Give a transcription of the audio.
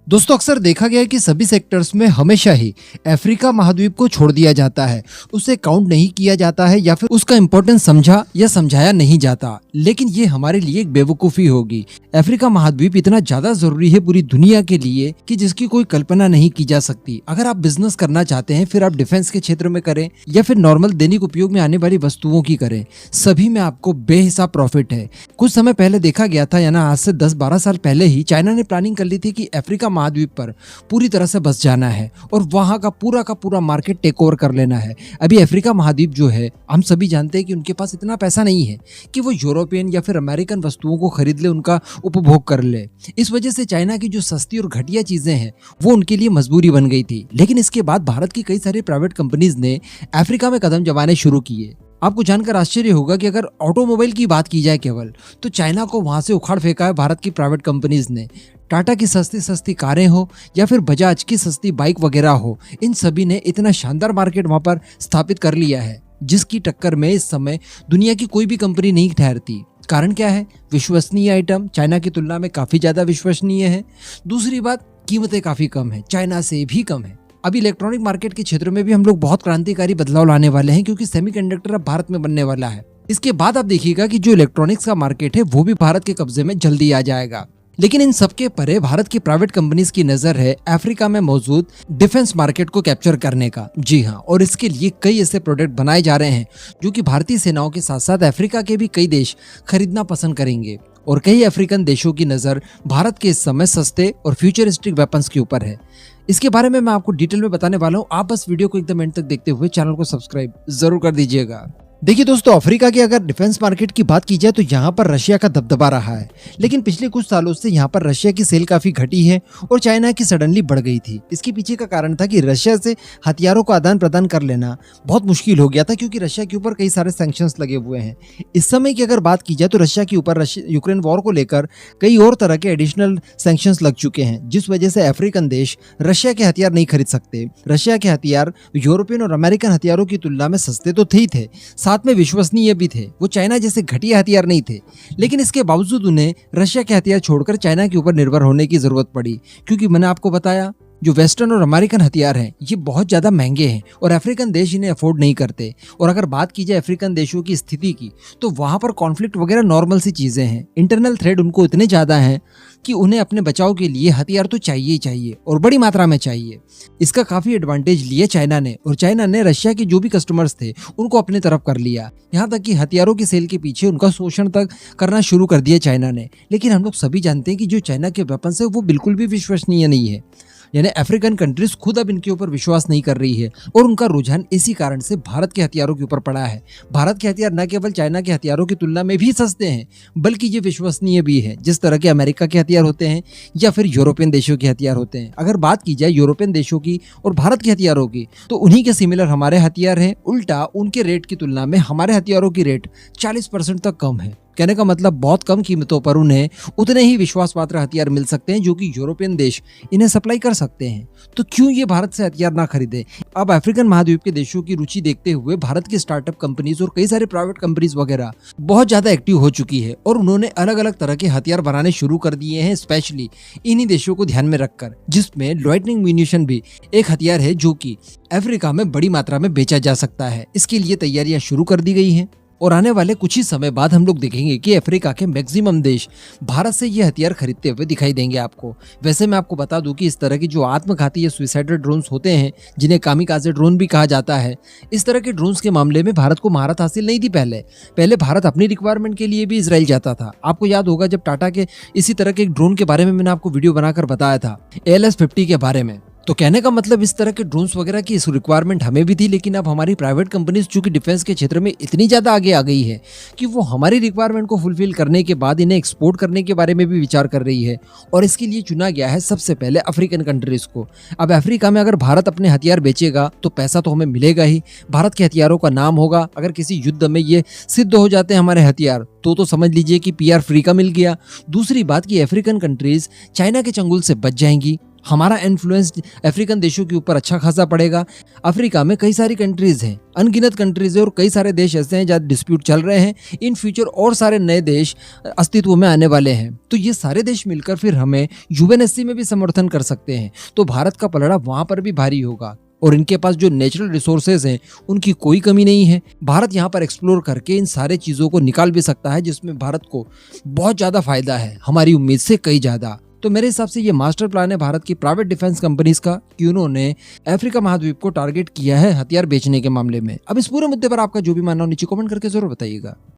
दोस्तों अक्सर देखा गया है कि सभी सेक्टर्स में हमेशा ही अफ्रीका महाद्वीप को छोड़ दिया जाता है, उसे काउंट नहीं किया जाता है या फिर उसका इम्पोर्टेंस समझा या समझाया नहीं जाता। लेकिन ये हमारे लिए एक बेवकूफ़ी होगी। अफ्रीका महाद्वीप इतना ज्यादा जरूरी है पूरी दुनिया के लिए कि जिसकी कोई कल्पना नहीं की जा सकती। अगर आप बिजनेस करना चाहते हैं, फिर आप डिफेंस के क्षेत्र में करें या फिर नॉर्मल दैनिक उपयोग में आने वाली वस्तुओं की करें, सभी में आपको बेहिसाब प्रॉफिट है। कुछ समय पहले देखा गया था, यानी आज से 10-12 साल पहले ही चाइना ने प्लानिंग कर ली थी कि अफ्रीका महाद्वीप पर पूरी तरह से बस जाना है और वहां का पूरा मार्केट टेक ओवर कर लेना है। अभी अफ्रीका महाद्वीप जो है, हम सभी जानते हैं कि उनके पास इतना पैसा नहीं है कि वो यूरोपियन या फिर अमेरिकन वस्तुओं को खरीद ले, उनका उपभोग कर ले। इस वजह से चाइना की जो सस्ती और घटिया चीजें हैं वो उनके लिए मजबूरी बन गई थी। लेकिन इसके बाद भारत की कई सारी प्राइवेट कंपनीज ने अफ्रीका में कदम जमाने शुरू किए। आपको जानकर आश्चर्य होगा कि अगर ऑटोमोबाइल की बात की जाए केवल, तो चाइना को वहां से उखाड़ फेंका है भारत की प्राइवेट कंपनीज ने। टाटा की सस्ती कारें हो या फिर बजाज की सस्ती बाइक वगैरह हो, इन सभी ने इतना शानदार मार्केट वहां पर स्थापित कर लिया है जिसकी टक्कर में इस समय दुनिया की कोई भी कंपनी नहीं ठहरती। कारण क्या है? विश्वसनीय आइटम चाइना की तुलना में काफी ज्यादा विश्वसनीय है। दूसरी बात, कीमतें काफी कम है, चाइना से भी कम है। अभी इलेक्ट्रॉनिक मार्केट के क्षेत्र में भी हम लोग बहुत क्रांतिकारी बदलाव लाने वाले हैं, क्योंकि सेमीकंडक्टर अब भारत में बनने वाला है। इसके बाद आप देखिएगा कि जो इलेक्ट्रॉनिक्स का मार्केट है वो भी भारत के कब्जे में जल्दी आ जाएगा। लेकिन इन सबके परे भारत की प्राइवेट कंपनीज की नजर है अफ्रीका में मौजूद डिफेंस मार्केट को कैप्चर करने का। जी हाँ, और इसके लिए कई ऐसे प्रोडक्ट बनाए जा रहे हैं जो कि भारतीय सेनाओं के साथ साथ अफ्रीका के भी कई देश खरीदना पसंद करेंगे। और कई अफ्रीकन देशों की नजर भारत के इस समय सस्ते और फ्यूचरिस्टिक वेपन्स के ऊपर है। इसके बारे में मैं आपको डिटेल में बताने वाला हूँ। आप बस वीडियो को एकदम एंड तक देखते हुए चैनल को सब्सक्राइब जरूर कर दीजिएगा। देखिए दोस्तों, अफ्रीका की अगर डिफेंस मार्केट की बात की जाए तो यहाँ पर रशिया का दबदबा रहा है। लेकिन पिछले कुछ सालों से यहाँ पर रशिया की सेल काफी घटी है और चाइना की सडनली बढ़ गई थी। इसके पीछे का कारण था कि रशिया से हथियारों का आदान प्रदान कर लेना बहुत मुश्किल हो गया था, क्योंकि रशिया के ऊपर कई सारे सैंक्शंस लगे हुए हैं। इस समय की अगर बात की जाए तो रशिया के ऊपर यूक्रेन वॉर को लेकर कई और तरह के एडिशनल सैंक्शंस लग चुके हैं, जिस वजह से अफ्रीकन देश रशिया के हथियार नहीं खरीद सकते। रशिया के हथियार यूरोपियन और अमेरिकन हथियारों की तुलना में सस्ते तो थे ही थे, साथ में विश्वसनीय भी थे। वो चाइना जैसे घटिया हथियार नहीं थे। लेकिन इसके बावजूद उन्हें रशिया के हथियार छोड़कर चाइना के ऊपर निर्भर होने की जरूरत पड़ी, क्योंकि मैंने आपको बताया जो वेस्टर्न और अमेरिकन हथियार हैं ये बहुत ज्यादा महंगे हैं और अफ्रीकन देश इन्हें अफोर्ड नहीं करते। और अगर बात की जाए अफ्रीकन देशों की स्थिति की, तो वहां पर कॉन्फ्लिक्ट वगैरह नॉर्मल सी चीजें हैं। इंटरनल थ्रेट उनको इतने ज्यादा हैं कि उन्हें अपने बचाव के लिए हथियार तो चाहिए ही चाहिए और बड़ी मात्रा में चाहिए। इसका काफी एडवांटेज लिया चाइना ने, और चाइना ने रशिया के जो भी कस्टमर्स थे उनको अपने तरफ कर लिया। यहाँ तक कि हथियारों की सेल के पीछे उनका शोषण तक करना शुरू कर दिया चाइना ने। लेकिन हम लोग सभी जानते हैं कि जो चाइना के वेपन्स है वो बिल्कुल भी विश्वसनीय नहीं है। यानी अफ्रीकन कंट्रीज खुद अब इनके ऊपर विश्वास नहीं कर रही है और उनका रुझान इसी कारण से भारत के हथियारों के ऊपर पड़ा है। भारत के हथियार न केवल चाइना के हथियारों की तुलना में भी सस्ते हैं, बल्कि ये विश्वसनीय भी है, जिस तरह के अमेरिका के हथियार होते हैं या फिर यूरोपियन देशों के हथियार होते हैं। अगर बात की जाए यूरोपियन देशों की और भारत के हथियारों की, तो उन्हीं के सिमिलर हमारे हथियार हैं। उल्टा उनके रेट की तुलना में हमारे हथियारों की रेट 40% तक कम है। कहने का मतलब बहुत कम कीमतों पर उन्हें उतने ही विश्वास पात्र हथियार मिल सकते हैं जो कि यूरोपियन देश इन्हें सप्लाई कर सकते हैं। तो क्यों ये भारत से हथियार ना खरीदे? अब अफ्रीकन महाद्वीप के देशों की रुचि देखते हुए भारत की स्टार्टअप कंपनीज और कई सारे प्राइवेट कंपनीज वगैरह बहुत ज्यादा एक्टिव हो चुकी है और उन्होंने अलग अलग तरह के हथियार बनाने शुरू कर दिए हैं, स्पेशली इन्हीं देशों को ध्यान में रखकर, जिसमें लाइटनिंग म्यूनिशन भी एक हथियार है जो कि अफ्रीका में बड़ी मात्रा में बेचा जा सकता है। इसके लिए तैयारियां शुरू कर दी गई हैं और आने वाले कुछ ही समय बाद हम लोग देखेंगे कि अफ्रीका के मैक्सिमम देश भारत से ये हथियार खरीदते हुए दिखाई देंगे आपको। वैसे मैं आपको बता दूं कि इस तरह की जो आत्मघाती या सुइसाइडल ड्रोन्स होते हैं, जिन्हें कामिकाज़े ड्रोन भी कहा जाता है, इस तरह के ड्रोन्स के मामले में भारत को महारत हासिल नहीं थी। पहले भारत अपनी रिक्वायरमेंट के लिए भी इजराइल जाता था। आपको याद होगा जब टाटा के इसी तरह के एक ड्रोन के बारे में मैंने आपको वीडियो बनाकर बताया था, ALS-50 के बारे में। तो कहने का मतलब इस तरह के ड्रोन्स वगैरह की इस रिक्वायरमेंट हमें भी थी, लेकिन अब हमारी प्राइवेट कंपनीज चूंकि डिफेंस के क्षेत्र में इतनी ज़्यादा आगे आ गई है कि वो हमारी रिक्वायरमेंट को फुलफिल करने के बाद इन्हें एक्सपोर्ट करने के बारे में भी विचार कर रही है। और इसके लिए चुना गया है सबसे पहले अफ्रीकन कंट्रीज को। अब अफ्रीका में अगर भारत अपने हथियार बेचेगा तो पैसा तो हमें मिलेगा ही, भारत के हथियारों का नाम होगा। अगर किसी युद्ध में ये सिद्ध हो जाते हैं हमारे हथियार, तो समझ लीजिए कि PR फ्री का मिल गया। दूसरी बात कि अफ्रीकन कंट्रीज चाइना के चंगुल से बच जाएंगी। हमारा इन्फ्लुएंस अफ्रीकन देशों के ऊपर अच्छा खासा पड़ेगा। अफ्रीका में कई सारी कंट्रीज हैं, अनगिनत कंट्रीज है और कई सारे देश ऐसे हैं जहाँ डिस्प्यूट चल रहे हैं। इन फ्यूचर और सारे नए देश अस्तित्व में आने वाले हैं, तो ये सारे देश मिलकर फिर हमें यूएनएससी में भी समर्थन कर सकते हैं। तो भारत का पलड़ा वहां पर भी भारी होगा और इनके पास जो नेचुरल रिसोर्सेज हैं उनकी कोई कमी नहीं है। भारत यहाँ पर एक्सप्लोर करके इन सारे चीज़ों को निकाल भी सकता है, जिसमें भारत को बहुत ज़्यादा फायदा है, हमारी उम्मीद से कई ज़्यादा। तो मेरे हिसाब से ये मास्टर प्लान है भारत की प्राइवेट डिफेंस कंपनीज का कि उन्होंने अफ्रीका महाद्वीप को टारगेट किया है हथियार बेचने के मामले में। अब इस पूरे मुद्दे पर आपका जो भी मानना हो नीचे कमेंट करके जरूर बताइएगा।